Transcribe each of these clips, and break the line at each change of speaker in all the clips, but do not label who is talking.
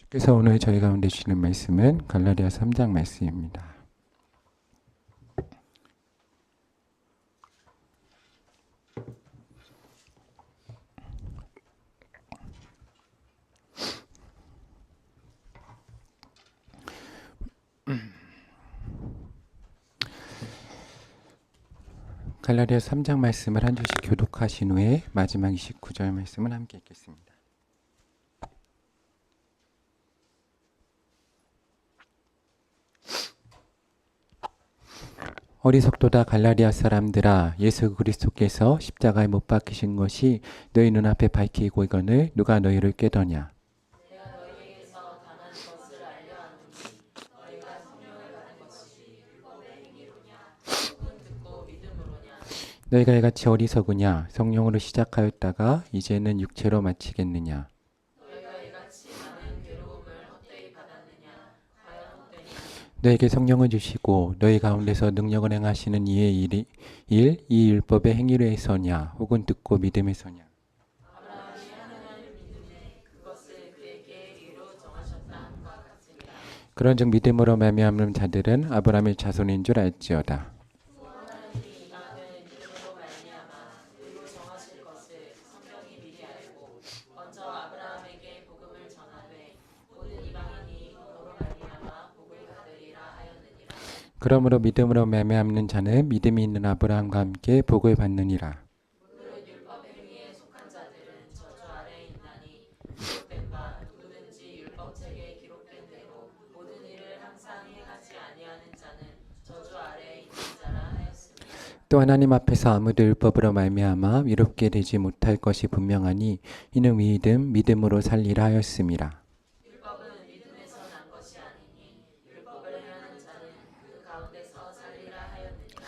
그래서 오늘 저희 가운데 주시는 말씀은 갈라디아서 3장 말씀입니다. 갈라디아서 3장 말씀을 한 주씩 교독하신 후에 마지막 29절 말씀을 함께 읽겠습니다. 어리석도다 갈라디아 사람들아, 예수 그리스도께서 십자가에 못 박히신 것이 너희 눈앞에 밝히고 이거늘 누가 너희를 깨더냐.
내가 너희에게서 당한 것을 알려 하노니 너희가 성령을 받은 것이 율법의 행위로냐 혹은 듣고 믿음으로냐.
너희가 이같이 어리석으냐. 성령으로 시작하였다가 이제는 육체로 마치겠느냐.
너희가 이같이 많은 괴로움을 헛되이 받았느냐. 과연 헛되냐.
너에게 성령을 주시고 너희 가운데서 능력을 행하시는 이의 이 율법의 행위로 해서냐 혹은 듣고 믿음에서냐.
아브라함이 하나님을 믿음에 그것을 그에게 의로 정하셨다 함과 같으니라.
그런즉 믿음으로 말미암는 자들은 아브라함의 자손인 줄 알지어다.
또 하나님이 이방을 믿음으로 말미암아 의로 정하실 것을 성경이 미리 알고 먼저 아브라함에게 복음을 전하되 모든 이방인이 너로 말미암아 복을 받으리라 하였느니라.
그러므로 믿음으로 말미암는 자는 믿음이 있는 아브라함과 함께 복을 받느니라.
무릇 율법 행위에 속한 자들은 저주 아래에 있나니 기록된 바 누구든지 율법책에 기록된 대로 모든 일을 항상 행하지 아니하는 자는 저주 아래에 있는 자라 하였습니다.
또 하나님 앞에서 아무도 율법으로 말미암아 위롭게 되지 못할 것이 분명하니 이는 믿음으로 살리라 하였음이라.
율법은 믿음에서 난 것이 아니니 율법을 행하는 자는 그 가운데서 살리라 하였느니라.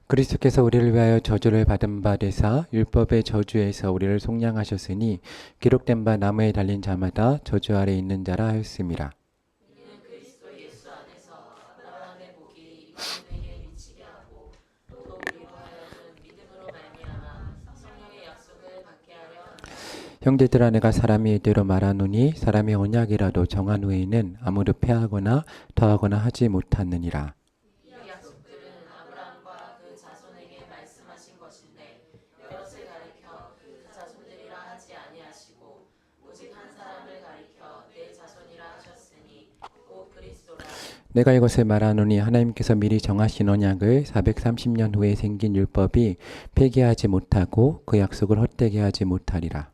그리스도께서 우리를 위하여 저주를 받은 바 되사 율법의 저주에서 우리를 속량하셨으니 기록된 바 나무에 달린 자마다 저주 아래 있는 자라 하였음이라.
이는 그리스도 예수 안에서 아브라함의 복이 이방인에게 미치게 하고 또 우리로 하여금 믿음으로 말미암아 성령의 약속을 받게 하려 함이라.
형제들아, 내가 사람이 이대로 말하노니 사람이 언약이라도 정한 후에는 아무도 패하거나 더하거나 하지 못하느니라.
이 약속들은 아브라함과 그 자손에게 말씀하신 것인데 여럿을 가리켜 그 자손들이라 하지 아니하시고 오직 한 사람을 가리켜 내 자손이라 하셨으니 곧 그리스도라.
내가 이것을 말하노니 하나님께서 미리 정하신 언약을 430년 후에 생긴 율법이 폐기하지 못하고 그 약속을 헛되게 하지 못하리라.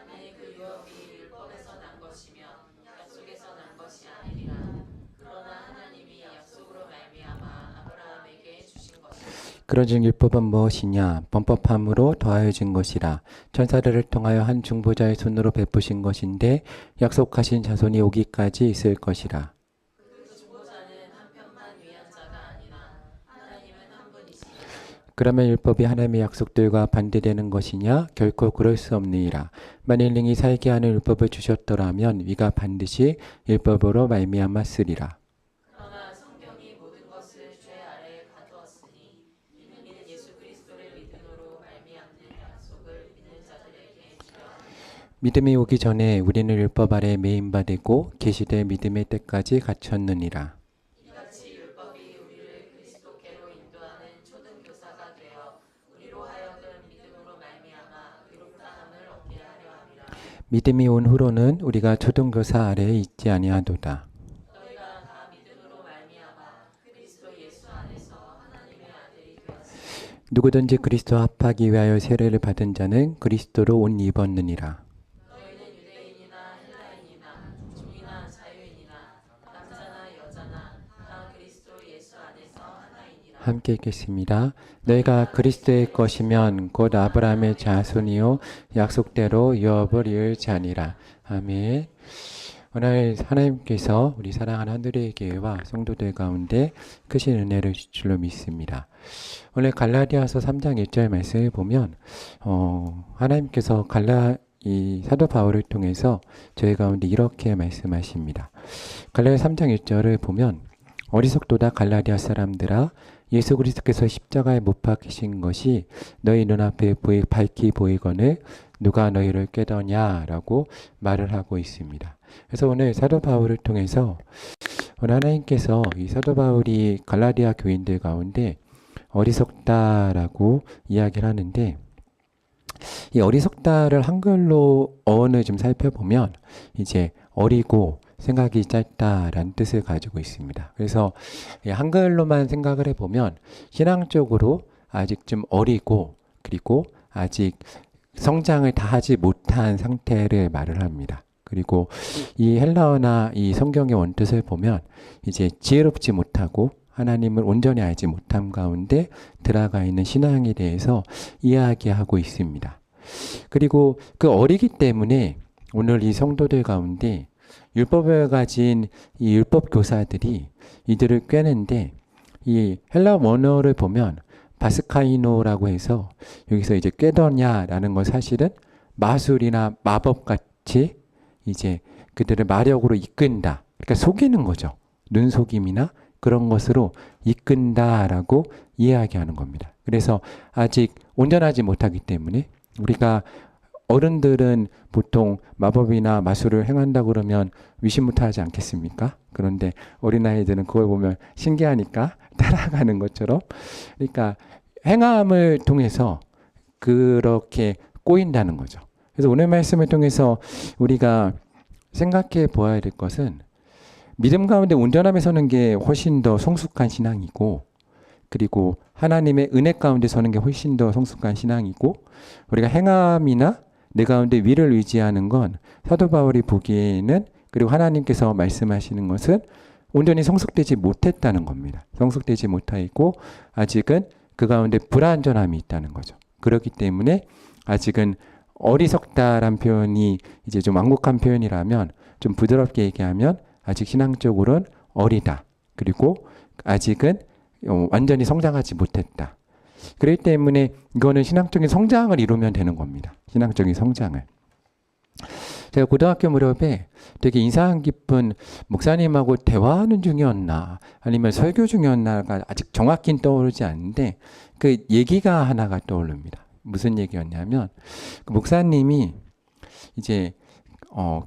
만일 그 유업이 율법에서 난 것이면 약속에서 난 것이 아니리라. 그러나 하나님이 약속으로 말미암아 아브라함에게 주신 것이라.
그러즉 율법은 무엇이냐? 범법함으로 더하여진 것이라. 천사들을 통하여 한 중보자의 손으로 베푸신 것인데 약속하신 자손이 오기까지 있을 것이라.
그 중보자는 한 편만 위한 자가 아니라 하나님은 한 분이시니
그러면 율법이 하나님의 약속들과 반대되는 것이냐? 결코 그럴 수 없느니라. 만일 능히 살게 하는 율법을 주셨더라면 위가 반드시 율법으로 말미암았으리라.
그러나 성경이 모든 것을 죄 아래에 가두었으니 이는 예수 그리스도를 믿음으로 말미암는 약속을 믿는 자들에게 주려 함이라.
믿음이 오기 전에 우리는 율법 아래에 매인 바 되고 계시되 믿음의 때까지 갇혔느니라.
이같이 율법이 우리를 그리스도께로 인도하는 초등교사가 되어 우리로 하여금 믿음으로 말미암아 의롭다함을 얻게 하려 함이라.
믿음이 온 후로는 우리가 초등교사 아래에 있지 아니하도다.
너희가 다 믿음으로 말미암아 그리스도 예수 안에서 하나님의 아들이 되었으니
누구든지 그리스도와 합하기 위하여 세례를 받은 자는 그리스도로 옷 입었느니라.
너희는 유대인이나 헬라인이나 종이나 자유인이나 남자나 여자나 다 그리스도 예수 안에서 하나이니라.
함께 읽겠습니다. 너희가 그리스도의 것이면 곧 아브라함의 자손이요 약속대로 유업을 이을 자니라. 아멘. 오늘 하나님께서 우리 사랑하는 하늘의 교회와 성도들 가운데 크신 은혜를 주실 줄로 믿습니다. 오늘 갈라디아서 3장 1절 말씀을 보면 하나님께서 이 사도 바울을 통해서 저희 가운데 이렇게 말씀하십니다. 갈라디아 3장 1절을 보면 어리석도다 갈라디아 사람들아, 예수 그리스도께서 십자가에 못 박히신 것이 너희 눈앞에 밝히 보이거늘 누가 너희를 깨더냐라고 말을 하고 있습니다. 그래서 오늘 사도 바울을 통해서 오늘 하나님께서 이 사도 바울이 갈라디아 교인들 가운데 어리석다라고 이야기를 하는데, 이 어리석다를 한글로 어원을 좀 살펴보면 이제 어리고 생각이 짧다라는 뜻을 가지고 있습니다. 그래서 이 한글로만 생각을 해보면 신앙적으로 아직 좀 어리고 그리고 아직 성장을 다 하지 못한 상태를 말을 합니다. 그리고 이 헬라어나 이 성경의 원뜻을 보면 이제 지혜롭지 못하고 하나님을 온전히 알지 못함 가운데 들어가 있는 신앙에 대해서 이야기하고 있습니다. 그리고 그 어리기 때문에 오늘 이 성도들 가운데 율법을 가진 이 율법 교사들이 이들을 꿰는데, 이 헬라 원어를 보면 바스카이노라고 해서 여기서 이제 꿰더냐라는 건 사실은 마술이나 마법 같이 이제 그들을 마력으로 이끈다. 그러니까 속이는 거죠. 눈속임이나 그런 것으로 이끈다라고 이야기하는 겁니다. 그래서 아직 온전하지 못하기 때문에 우리가 어른들은 보통 마법이나 마술을 행한다고 그러면 위시무탈하지 않겠습니까? 그런데 어린아이들은 그걸 보면 신기하니까 따라가는 것처럼, 그러니까 행함을 통해서 그렇게 꼬인다는 거죠. 그래서 오늘 말씀을 통해서 우리가 생각해 보아야 될 것은 믿음 가운데 온전함에 서는 게 훨씬 더 성숙한 신앙이고, 그리고 하나님의 은혜 가운데 서는 게 훨씬 더 성숙한 신앙이고, 우리가 행함이나 내 가운데 위를 의지하는 건 사도 바울이 보기에는, 그리고 하나님께서 말씀하시는 것은 온전히 성숙되지 못했다는 겁니다. 성숙되지 못하고 아직은 그 가운데 불완전함이 있다는 거죠. 그렇기 때문에 아직은 어리석다란 표현이 이제 좀 완곡한 표현이라면, 좀 부드럽게 얘기하면 아직 신앙적으로는 어리다. 그리고 아직은 완전히 성장하지 못했다. 그렇기 때문에 이거는 신앙적인 성장을 이루면 되는 겁니다. 신앙적인 성장을. 제가 고등학교 무렵에 되게 인상 깊은 목사님하고 대화하는 중이었나 아니면 설교 중이었나가 아직 정확히는 떠오르지 않는데, 그 얘기가 하나가 떠오릅니다. 무슨 얘기였냐면, 그 목사님이 이제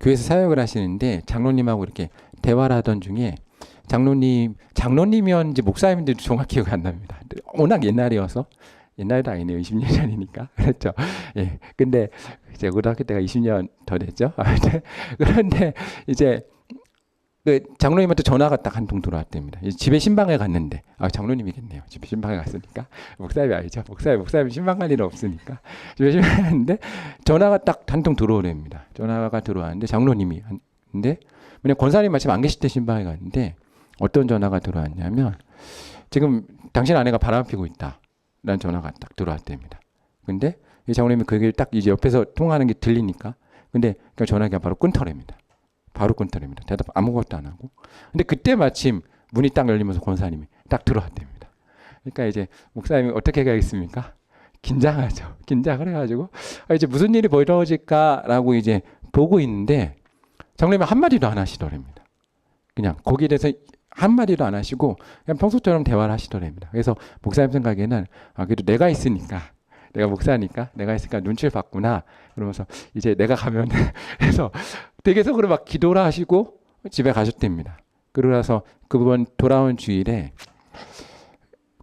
교회에서 사역을 하시는데 장로님하고 이렇게 대화를 하던 중에, 장로님이었는지 목사님인지도 정확히 기억이 안 납니다. 워낙 옛날이어서, 옛날도 아니네요. 20년 전이니까. 그렇죠. 예. 근데 이제 고등학교 때가 20년 더 됐죠. 그런데 이제 그 장로님한테 전화가 딱 한 통 들어왔답니다. 집에 신방에 갔는데, 장로님이겠네요. 집에 신방에 갔으니까. 목사님이 아니죠. 목사님 신방 갈 일은 없으니까. 집에 신방에 갔는데 전화가 딱 한 통 들어오랍니다. 전화가 들어왔는데 장로님이. 근데 그냥 권사님 마침 안 계실 때 신방에 갔는데 어떤 전화가 들어왔냐면, 지금 당신 아내가 바람 피고 있다. 라는 전화가 딱 들어왔답니다. 근데 이 장로님이 그 얘기를 딱 이제 옆에서 통화하는 게 들리니까, 근데 그 전화기가 바로 끊더랍니다. 바로 끊더랍니다. 대답 아무것도 안 하고. 근데 그때 마침 문이 딱 열리면서 권사님이 딱 들어왔답니다. 그러니까 이제 목사님이 어떻게 가겠습니까? 긴장하죠. 긴장을 해가지고 이제 무슨 일이 벌어질까라고 이제 보고 있는데, 장로님이 한마디도 안 하시더랍니다. 그냥 거기에 대해서 한마디도 안 하시고 그냥 평소처럼 대화를 하시더랍니다. 그래서 목사님 생각에는 그래도 내가 있으니까, 내가 목사니까 내가 있으니까 눈치를 봤구나 그러면서 이제 내가 가면 그래서 댁에서 막 기도를 하시고 집에 가셨답니다. 그러고 나서 그번 돌아온 주일에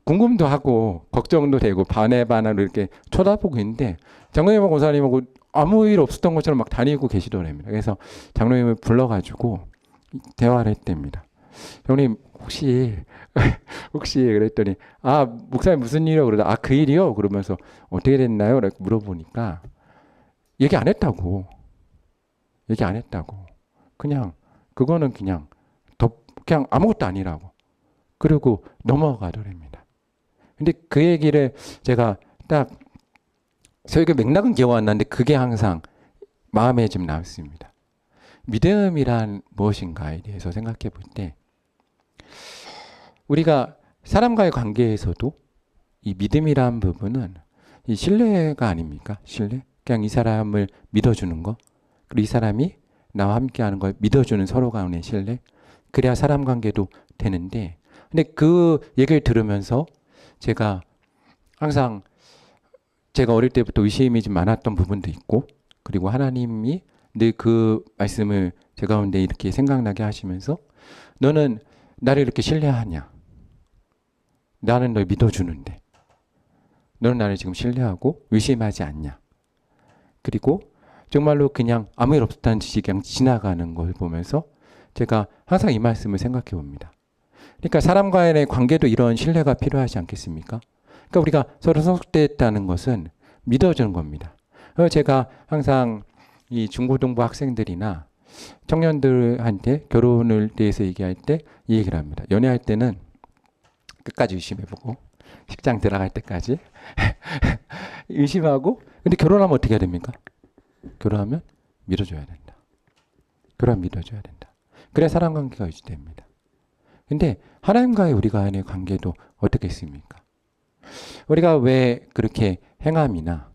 궁금도 하고 걱정도 되고 반해반하로 이렇게 쳐다보고 있는데, 장로님하고 권사님하고 아무 일 없었던 것처럼 막 다니고 계시더랍니다. 그래서 장로님을 불러가지고 대화를 했답니다. 형님 혹시 그랬더니, 목사님 무슨 일이요? 그러다 그 일이요? 그러면서 어떻게 됐나요? 이렇게 물어보니까 얘기 안 했다고. 그냥 그거는 그냥 아무것도 아니라고. 그리고 넘어가더랍니다. 근데 그 얘기를 제가 딱 설교 맥락은 기억 안 나는데 그게 항상 마음에 좀 남습니다. 믿음이란 무엇인가에 대해서 생각해 볼 때, 우리가 사람과의 관계에서도 이 믿음이란 부분은 이 신뢰가 아닙니까? 신뢰? 그냥 이 사람을 믿어주는 거, 그리고 이 사람이 나와 함께하는 걸 믿어주는 서로 간의 신뢰. 그래야 사람 관계도 되는데, 근데 그 얘기를 들으면서 제가 항상 제가 어릴 때부터 의심이 좀 많았던 부분도 있고, 그리고 하나님이 늘 그 말씀을 제 가운데 이렇게 생각나게 하시면서 너는 나를 이렇게 신뢰하냐? 나는 널 믿어주는데 너는 나를 지금 신뢰하고 의심하지 않냐? 그리고 정말로 그냥 아무 일 없었다는 듯이 그냥 지나가는 걸 보면서 제가 항상 이 말씀을 생각해 봅니다. 그러니까 사람 간의 관계도 이런 신뢰가 필요하지 않겠습니까? 그러니까 우리가 서로 소속됐다는 것은 믿어주는 겁니다. 그래서 제가 항상 이 중고등부 학생들이나 청년들한테 결혼을 대해서 얘기할 때 이 얘기를 합니다. 연애할 때는 끝까지 의심해보고 식장 들어갈 때까지 의심하고 근데 결혼하면 어떻게 해야 됩니까? 결혼하면 믿어줘야 된다. 결혼하면 믿어줘야 된다. 그래야 사람 관계가 유지됩니다. 근데 하나님과의 우리 간의 관계도 어떻겠습니까? 우리가 왜 그렇게 행함이나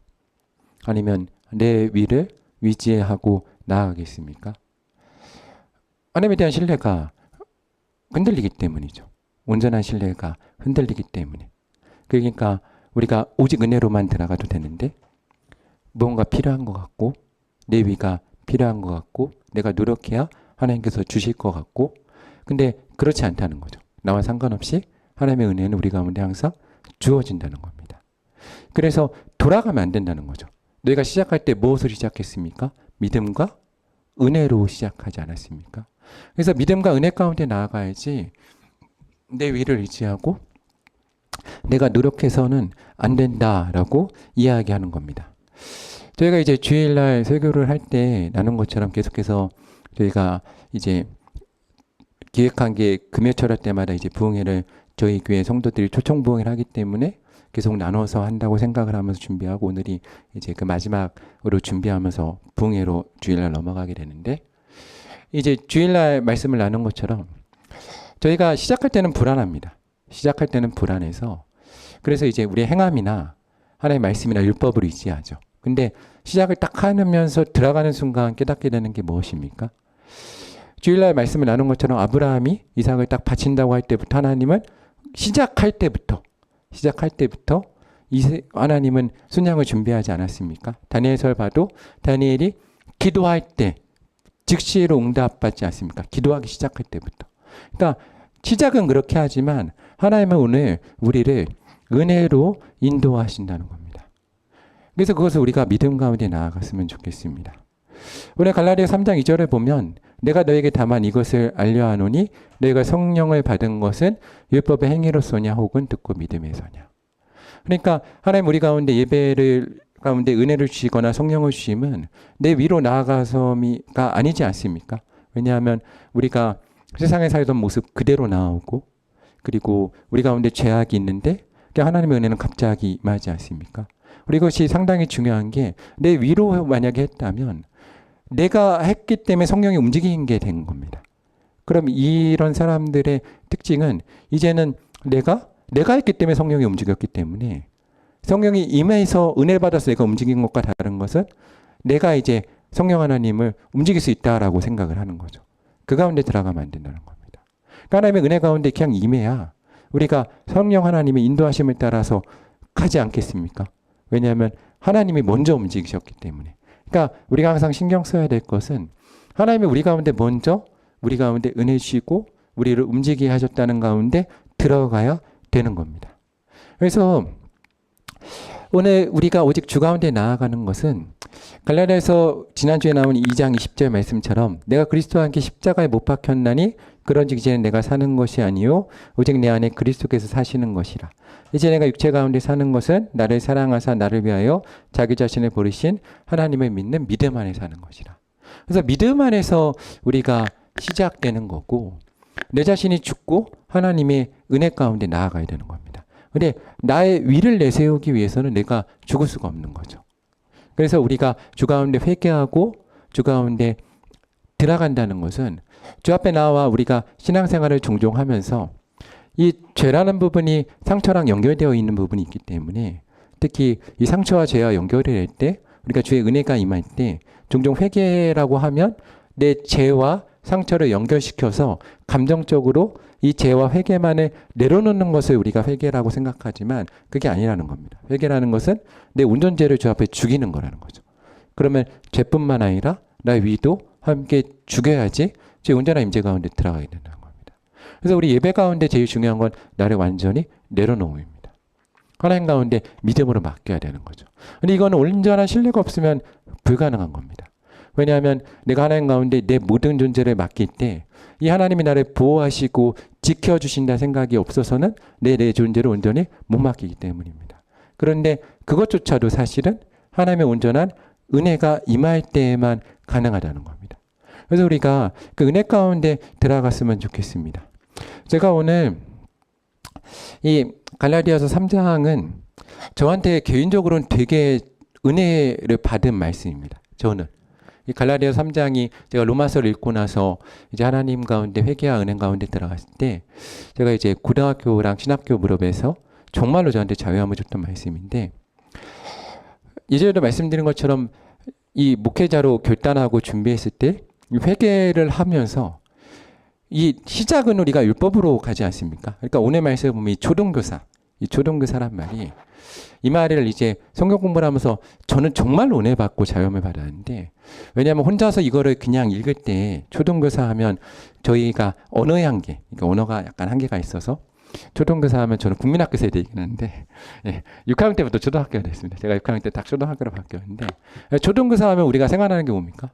아니면 내 위를 위지하고 나아가겠습니까? 하나님에 대한 신뢰가 흔들리기 때문이죠. 온전한 신뢰가 흔들리기 때문에. 그러니까 우리가 오직 은혜로만 들어가도 되는데 무언가 필요한 것 같고 내 위가 필요한 것 같고 내가 노력해야 하나님께서 주실 것 같고 근데 그렇지 않다는 거죠. 나와 상관없이 하나님의 은혜는 우리 가운데 항상 주어진다는 겁니다. 그래서 돌아가면 안 된다는 거죠. 너희가 시작할 때 무엇을 시작했습니까? 믿음과 은혜로 시작하지 않았습니까? 그래서 믿음과 은혜 가운데 나아가야지 내 위를 의지하고 내가 노력해서는 안 된다라고 이야기하는 겁니다. 저희가 이제 주일날 설교를 할 때 나눈 것처럼 계속해서 저희가 이제 기획한 게 금요철학 때마다 이제 부흥회를 저희 교회 성도들이 초청 부흥회를 하기 때문에 계속 나눠서 한다고 생각을 하면서 준비하고 오늘이 이제 그 마지막으로 준비하면서 부흥회로 주일날 넘어가게 되는데 이제 주일날 말씀을 나눈 것처럼 저희가 시작할 때는 불안합니다. 시작할 때는 불안해서 그래서 이제 우리의 행함이나 하나님의 말씀이나 율법을 의지하죠. 근데 시작을 딱 하면서 들어가는 순간 깨닫게 되는 게 무엇입니까? 주일날 말씀을 나눈 것처럼 아브라함이 이삭을 딱 바친다고 할 때부터 하나님은 시작할 때부터 하나님은 순양을 준비하지 않았습니까? 다니엘서를 봐도 다니엘이 기도할 때 즉시로 응답받지 않습니까? 기도하기 시작할 때부터. 그러니까 시작은 그렇게 하지만 하나님은 오늘 우리를 은혜로 인도하신다는 겁니다. 그래서 그것을 우리가 믿음 가운데 나아갔으면 좋겠습니다. 오늘 갈라디아 3장 2절을 보면 내가 너에게 다만 이것을 알려하노니 너희가 성령을 받은 것은 율법의 행위로서냐 혹은 듣고 믿음에서냐. 그러니까 하나님 우리 가운데 예배를 가운데 은혜를 주시거나 성령을 주심은 내 위로 나아가서가 아니지 않습니까? 왜냐하면 우리가 세상에 살던 모습 그대로 나오고 그리고 우리 가운데 죄악이 있는데 하나님의 은혜는 갑자기 임하지 않습니까? 우리 이것이 상당히 중요한 게 내 위로 만약에 했다면 내가 했기 때문에 성령이 움직인 게 된 겁니다. 그럼 이런 사람들의 특징은 이제는 내가 했기 때문에 성령이 움직였기 때문에 성령이 임해서 은혜 받아서 내가 움직인 것과 다른 것은 내가 이제 성령 하나님을 움직일 수 있다라고 생각을 하는 거죠. 그 가운데 들어가면 안 된다는 겁니다. 그러니까 하나님의 은혜 가운데 그냥 임해야 우리가 성령 하나님의 인도하심을 따라서 가지 않겠습니까? 왜냐하면 하나님이 먼저 움직이셨기 때문에. 그러니까 우리가 항상 신경 써야 될 것은 하나님이 우리 가운데 먼저 우리 가운데 은혜 주시고 우리를 움직이게 하셨다는 가운데 들어가야 되는 겁니다. 그래서 오늘 우리가 오직 주 가운데 나아가는 것은 갈라디아서 지난주에 나온 2장 20절 말씀처럼 내가 그리스도와 함께 십자가에 못 박혔나니 그런즉 이제는 내가 사는 것이 아니요 오직 내 안에 그리스도께서 사시는 것이라. 이제 내가 육체 가운데 사는 것은 나를 사랑하사 나를 위하여 자기 자신을 버리신 하나님을 믿는 믿음 안에 사는 것이라. 그래서 믿음 안에서 우리가 시작되는 거고 내 자신이 죽고 하나님의 은혜 가운데 나아가야 되는 겁니다. 근데 나의 위를 내세우기 위해서는 내가 죽을 수가 없는 거죠. 그래서 우리가 주 가운데 회개하고 주 가운데 들어간다는 것은 주 앞에 나와 우리가 신앙생활을 종종 하면서 이 죄라는 부분이 상처랑 연결되어 있는 부분이 있기 때문에 특히 이 상처와 죄와 연결이 될 때 우리가 주의 은혜가 임할 때 종종 회개라고 하면 내 죄와 상처를 연결시켜서 감정적으로 이 죄와 회개만을 내려놓는 것을 우리가 회개라고 생각하지만 그게 아니라는 겁니다. 회개라는 것은 내 온전죄를 주 앞에 죽이는 거라는 거죠. 그러면 죄뿐만 아니라 나의 위도 함께 죽여야지 제 온전한 임재 가운데 들어가게 된다는 겁니다. 그래서 우리 예배 가운데 제일 중요한 건 나를 완전히 내려놓음입니다. 하나님 가운데 믿음으로 맡겨야 되는 거죠. 근데 이거는 온전한 신뢰가 없으면 불가능한 겁니다. 왜냐하면 내가 하나님 가운데 내 모든 존재를 맡길 때 이 하나님이 나를 보호하시고 지켜주신다 생각이 없어서는 내 존재를 온전히 못 맡기기 때문입니다. 그런데 그것조차도 사실은 하나님의 온전한 은혜가 임할 때에만 가능하다는 겁니다. 그래서 우리가 그 은혜 가운데 들어갔으면 좋겠습니다. 제가 오늘 이 갈라디아서 3장은 저한테 개인적으로는 되게 은혜를 받은 말씀입니다. 저는 이 갈라디아서 3장이 제가 로마서를 읽고 나서 이제 하나님 가운데 회개와 은혜 가운데 들어갔을 때 제가 이제 고등학교랑 신학교 무렵에서 정말로 저한테 자유함을 줬던 말씀인데, 예전에도 말씀드린 것처럼 이 목회자로 결단하고 준비했을 때 회개를 하면서 이 시작은 우리가 율법으로 가지 않습니까? 그러니까 오늘 말씀에 보면 이 초등교사란 말이, 이 말을 이제 성경 공부를 하면서 저는 정말 은혜 받고 자유함을 받았는데, 왜냐하면 혼자서 이거를 그냥 읽을 때 초등교사 하면 저희가 언어의 한계, 그러니까 언어가 약간 한계가 있어서 초등교사 하면 저는 국민학교 세대이긴 한데, 6학년 때부터 초등학교가 됐습니다. 제가 6학년 때 딱 초등학교로 바뀌었는데, 초등교사 하면 우리가 생각나는 게 뭡니까?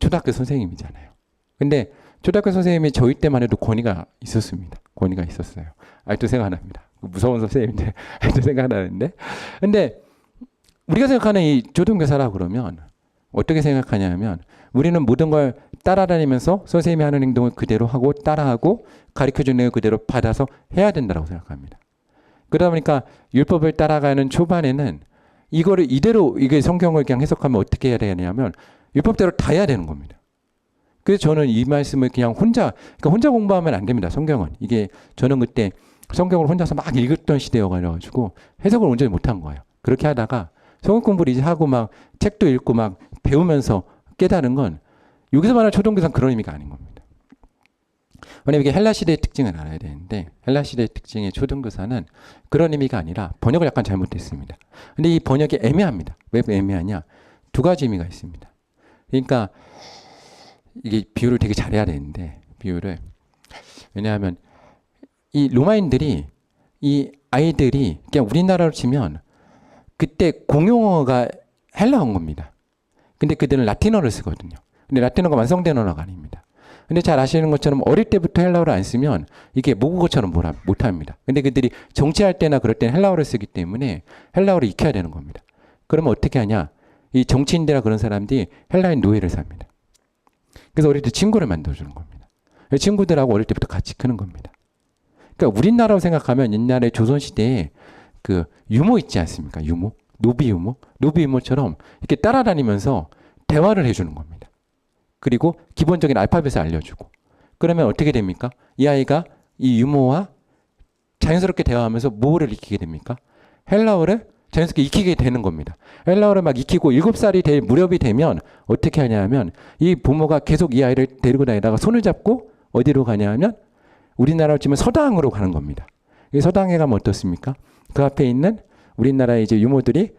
초등학교 선생님이잖아요. 근데 초등학교 선생님이 저희 때만 해도 권위가 있었습니다. 권위가 있었어요. 아직도 생각납니다. 무서운 선생님인데 아직도 생각나는데. 근데 우리가 생각하는 이 초등교사라 그러면 어떻게 생각하냐면, 우리는 모든 걸 따라다니면서 선생님이 하는 행동을 그대로 하고 따라하고 가르쳐주는 걸 그대로 받아서 해야 된다고 생각합니다. 그러다 보니까 율법을 따라가는 초반에는 이거를 이대로, 이게 성경을 그냥 해석하면 어떻게 해야 되냐면 율법대로 다 해야 되는 겁니다. 그래서 저는 이 말씀을 그냥 그러니까 혼자 공부하면 안 됩니다. 성경은. 이게 저는 그때 성경을 혼자서 막 읽었던 시대여가지고 해석을 온전히 못한 거예요. 그렇게 하다가 성경 공부를 이제 하고 막 책도 읽고 막 배우면서 깨달은 건, 여기서 말하는 초등교사는 그런 의미가 아닌 겁니다. 왜냐면 이게 헬라 시대의 특징을 알아야 되는데, 헬라 시대의 특징의 초등교사는 그런 의미가 아니라 번역을 약간 잘못했습니다. 근데 이 번역이 애매합니다. 왜 애매하냐? 두 가지 의미가 있습니다. 그러니까 이게 비유를 되게 잘해야 되는데, 비유를, 왜냐하면 이 로마인들이, 이 아이들이 그냥 우리나라로 치면 그때 공용어가 헬라어인 겁니다. 근데 그들은 라틴어를 쓰거든요. 근데 라틴어가 완성된 언어가 아닙니다. 근데 잘 아시는 것처럼 어릴 때부터 헬라어를 안 쓰면 이게 모국어처럼 못합니다. 근데 그들이 정치할 때나 그럴 때는 헬라어를 쓰기 때문에 헬라어를 익혀야 되는 겁니다. 그러면 어떻게 하냐? 이 정치인들이나 그런 사람들이 헬라인 노예를 삽니다. 그래서 어릴 때 친구를 만들어주는 겁니다. 친구들하고 어릴 때부터 같이 크는 겁니다. 그러니까 우리나라로 생각하면 옛날에 조선시대에 그 유모 있지 않습니까? 유모? 노비 유모처럼 이렇게 따라다니면서 대화를 해주는 겁니다. 그리고 기본적인 알파벳을 알려주고. 그러면 어떻게 됩니까? 이 아이가 이 유모와 자연스럽게 대화하면서 뭐를 익히게 됩니까? 헬라어를 자연스럽게 익히게 되는 겁니다. 헬라어를 막 익히고 7살이 될 무렵이 되면 어떻게 하냐면, 이 부모가 계속 이 아이를 데리고 다니다가 손을 잡고 어디로 가냐면 우리나라로 치면 서당으로 가는 겁니다. 이 서당에 가면 어떻습니까? 그 앞에 있는 우리나라의 이제 유모들이,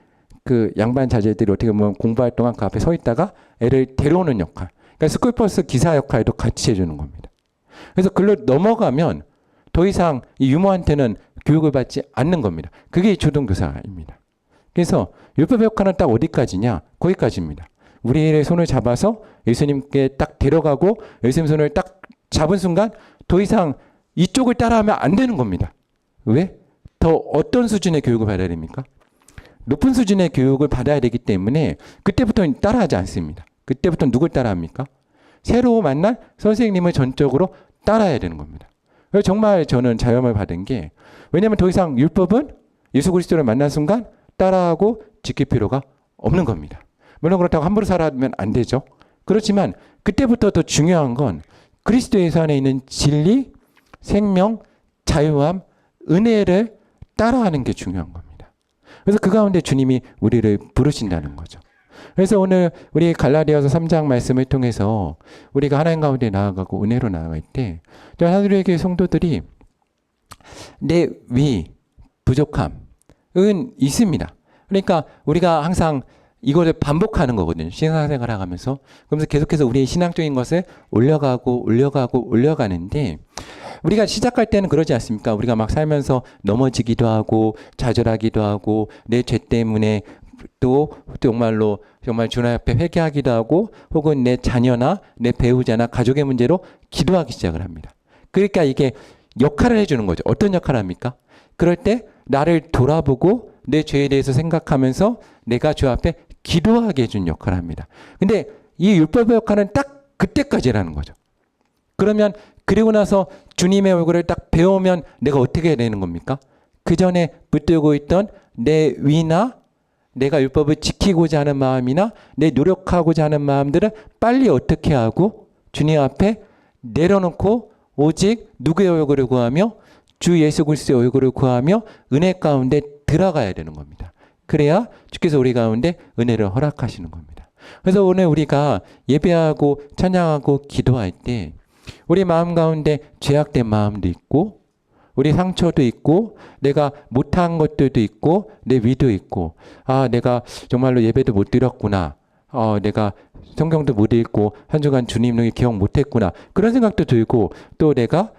그 양반 자제들이 어떻게 보면 공부할 동안 그 앞에 서 있다가 애를 데려오는 역할, 그러니까 스쿨버스 기사 역할도 같이 해주는 겁니다. 그래서 글로 넘어가면 더 이상 이 유모한테는 교육을 받지 않는 겁니다. 그게 초등교사입니다. 그래서 율법의 역할은 딱 어디까지냐? 거기까지입니다. 우리의 손을 잡아서 예수님께 딱 데려가고 예수님 손을 딱 잡은 순간 더 이상 이쪽을 따라하면 안 되는 겁니다. 왜? 더 어떤 수준의 교육을 받아야 됩니까? 높은 수준의 교육을 받아야 되기 때문에 그때부터는 따라하지 않습니다. 그때부터는 누굴 따라합니까? 새로 만난 선생님을 전적으로 따라야 되는 겁니다. 그래서 정말 저는 자유함을 받은 게, 왜냐하면 더 이상 율법은 예수 그리스도를 만난 순간 따라하고 지킬 필요가 없는 겁니다. 물론 그렇다고 함부로 살아면 안 되죠. 그렇지만 그때부터 더 중요한 건 그리스도 예수 안에 있는 진리, 생명, 자유함, 은혜를 따라하는 게 중요한 겁니다. 그래서 그 가운데 주님이 우리를 부르신다는 거죠. 그래서 오늘 우리 갈라디아서 3장 말씀을 통해서 우리가 하나님 가운데 나아가고 은혜로 나아갈 때, 하나님의 교회 성도들이 내 위 부족함은 있습니다. 그러니까 우리가 항상 이거를 반복하는 거거든요. 신앙생활 하면서. 그러면서 계속해서 우리의 신앙적인 것을 올려가는데 우리가 시작할 때는 그러지 않습니까? 우리가 막 살면서 넘어지기도 하고 좌절하기도 하고 내 죄 때문에 또 정말 주님 앞에 회개하기도 하고 혹은 내 자녀나 내 배우자나 가족의 문제로 기도하기 시작을 합니다. 그러니까 이게 역할을 해주는 거죠. 어떤 역할을 합니까? 그럴 때 나를 돌아보고 내 죄에 대해서 생각하면서 내가 주 앞에 기도하게 해준 역할을 합니다. 근데 이 율법의 역할은 딱 그때까지라는 거죠. 그러면 그리고 나서 주님의 얼굴을 딱 배우면 내가 어떻게 해야 되는 겁니까? 그 전에 붙들고 있던 내 위나 내가 율법을 지키고자 하는 마음이나 내 노력하고자 하는 마음들을 빨리 어떻게 하고 주님 앞에 내려놓고 오직 누구의 얼굴을 구하며 주 예수 그리스도의 얼굴을 구하며 은혜 가운데 들어가야 되는 겁니다. 그래야 주께서 우리 가운데 은혜를 허락하시는 겁니다. 그래서 오늘 우리가 예배하고 찬양하고 기도할 때 우리 마음 가운데 죄악된 마음도 있고 우리 상처도 있고 내가 못한 것들도 있고 내 위도 있고 내가 정말로 예배도 못 드렸구나. 내가 성경도 못 읽고 한 주간 주님을 기억 못했구나. 그런 생각도 들고 또 내가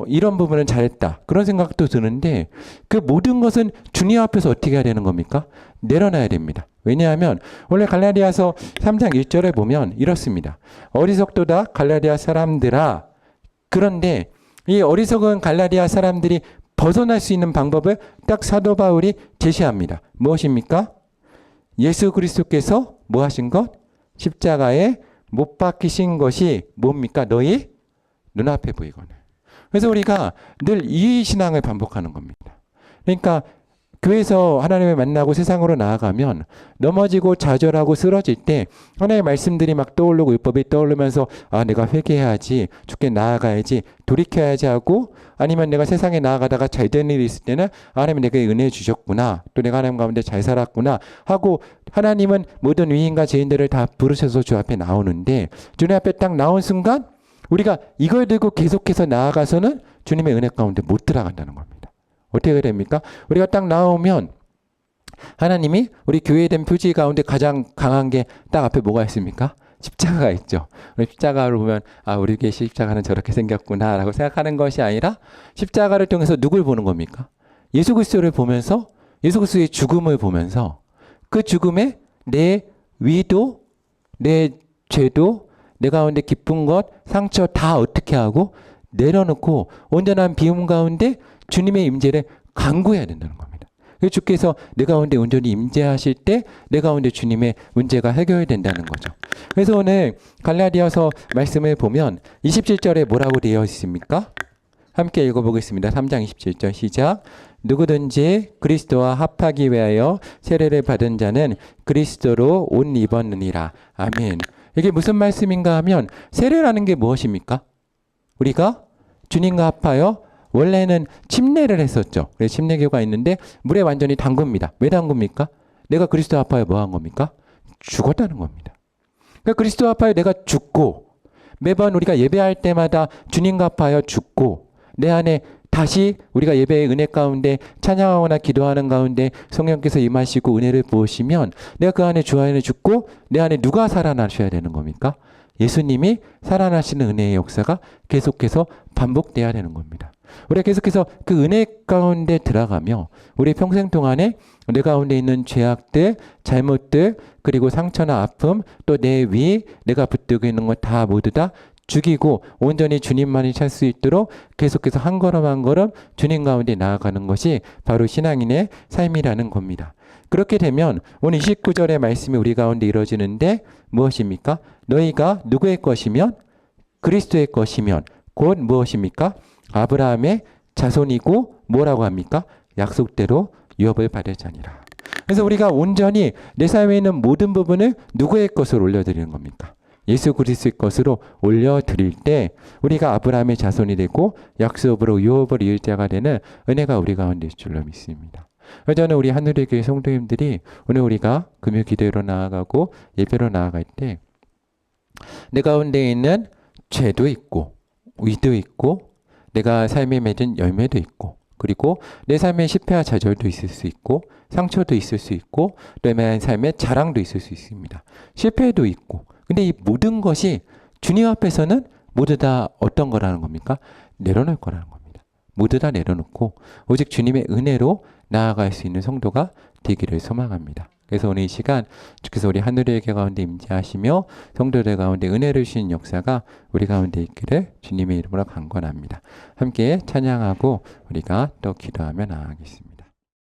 이런 부분은 잘했다. 그런 생각도 드는데 그 모든 것은 주님 앞에서 어떻게 해야 되는 겁니까? 내려놔야 됩니다. 왜냐하면 원래 갈라디아서 3장 1절에 보면 이렇습니다. 어리석도다 갈라디아 사람들아. 그런데 이 어리석은 갈라디아 사람들이 벗어날 수 있는 방법을 딱 사도 바울이 제시합니다. 무엇입니까? 예수 그리스도께서 뭐 하신 것? 십자가에 못 박히신 것이 뭡니까? 너희 눈앞에 보이거늘. 그래서 우리가 늘 이 신앙을 반복하는 겁니다. 그러니까 교회에서 하나님을 만나고 세상으로 나아가면 넘어지고 좌절하고 쓰러질 때 하나님의 말씀들이 막 떠오르고 율법이 떠오르면서 내가 회개해야지, 주께 나아가야지, 돌이켜야지 하고 아니면 내가 세상에 나아가다가 잘된 일이 있을 때는 하나님 내게 은혜 주셨구나, 또 내가 하나님 가운데 잘 살았구나 하고 하나님은 모든 의인과 죄인들을 다 부르셔서 주 앞에 나오는데 주님 앞에 딱 나온 순간 우리가 이걸 들고 계속해서 나아가서는 주님의 은혜 가운데 못 들어간다는 겁니다. 어떻게 됩니까? 우리가 딱 나오면 하나님이 우리 교회에 된 표지 가운데 가장 강한 게 딱 앞에 뭐가 있습니까? 십자가가 있죠. 십자가를 보면 우리 교회 십자가는 저렇게 생겼구나 라고 생각하는 것이 아니라 십자가를 통해서 누굴 보는 겁니까? 예수 그리스도를 보면서 예수 그리스도의 죽음을 보면서 그 죽음에 내 위도 내 죄도 내 가운데 기쁜 것 상처 다 어떻게 하고 내려놓고 온전한 비움 가운데 주님의 임재를 간구해야 된다는 겁니다. 주께서 내 가운데 온전히 임재하실 때 내 가운데 주님의 문제가 해결된다는 거죠. 그래서 오늘 갈라디아서 말씀을 보면 27절에 뭐라고 되어 있습니까? 함께 읽어보겠습니다. 3장 27절 시작. 누구든지 그리스도와 합하기 위하여 세례를 받은 자는 그리스도로 옷 입었느니라. 아멘. 이게 무슨 말씀인가 하면 세례라는 게 무엇입니까? 우리가 주님과 합하여 원래는 침례를 했었죠. 그래서 침례교가 있는데 물에 완전히 담굽니다. 왜 담굽니까? 내가 그리스도 합하여 뭐 한 겁니까? 죽었다는 겁니다. 그러니까 그리스도 합하여 내가 죽고 매번 우리가 예배할 때마다 주님과 합하여 죽고 내 안에 다시 우리가 예배의 은혜 가운데 찬양하거나 기도하는 가운데 성령께서 임하시고 은혜를 부으시면 내가 그 안에 주 안에 죽고 내 안에 누가 살아나셔야 되는 겁니까? 예수님이 살아나시는 은혜의 역사가 계속해서 반복돼야 되는 겁니다. 우리가 계속해서 그 은혜 가운데 들어가며 우리 평생 동안에 내 가운데 있는 죄악들, 잘못들, 그리고 상처나 아픔, 또 내 위, 내가 붙들고 있는 것 다 모두 다 죽이고 온전히 주님만이 찰 수 있도록 계속해서 한 걸음 한 걸음 주님 가운데 나아가는 것이 바로 신앙인의 삶이라는 겁니다. 그렇게 되면 오늘 29절의 말씀이 우리 가운데 이루어지는데 무엇입니까? 너희가 누구의 것이면? 그리스도의 것이면 곧 무엇입니까? 아브라함의 자손이고 뭐라고 합니까? 약속대로 유업을 받을 자니라. 그래서 우리가 온전히 내 삶에 있는 모든 부분을 누구의 것으로 올려드리는 겁니까? 예수 그리스도의 것으로 올려드릴 때 우리가 아브라함의 자손이 되고 약속으로 유업을 이을 자가 되는 은혜가 우리 가운데 있을 줄로 믿습니다. 저는 우리 하늘의 교회 성도님들이 오늘 우리가 금요 기도로 나아가고 예배로 나아갈 때 내 가운데 있는 죄도 있고 위도 있고 내가 삶에 맺은 열매도 있고 그리고 내 삶에 실패와 좌절도 있을 수 있고 상처도 있을 수 있고 내 삶에 자랑도 있을 수 있습니다. 실패도 있고. 근데 이 모든 것이 주님 앞에서는 모두 다 어떤 거라는 겁니까? 내려놓을 거라는 겁니다. 모두 다 내려놓고 오직 주님의 은혜로 나아갈 수 있는 성도가 되기를 소망합니다. 그래서 오늘 이 시간 주께서 우리 하늘의 예계 가운데 임재하시며 성도들 가운데 은혜를 주시는 역사가 우리 가운데 있기를 주님의 이름으로 간구합니다. 함께 찬양하고 우리가 또 기도하며 나아가겠습니다.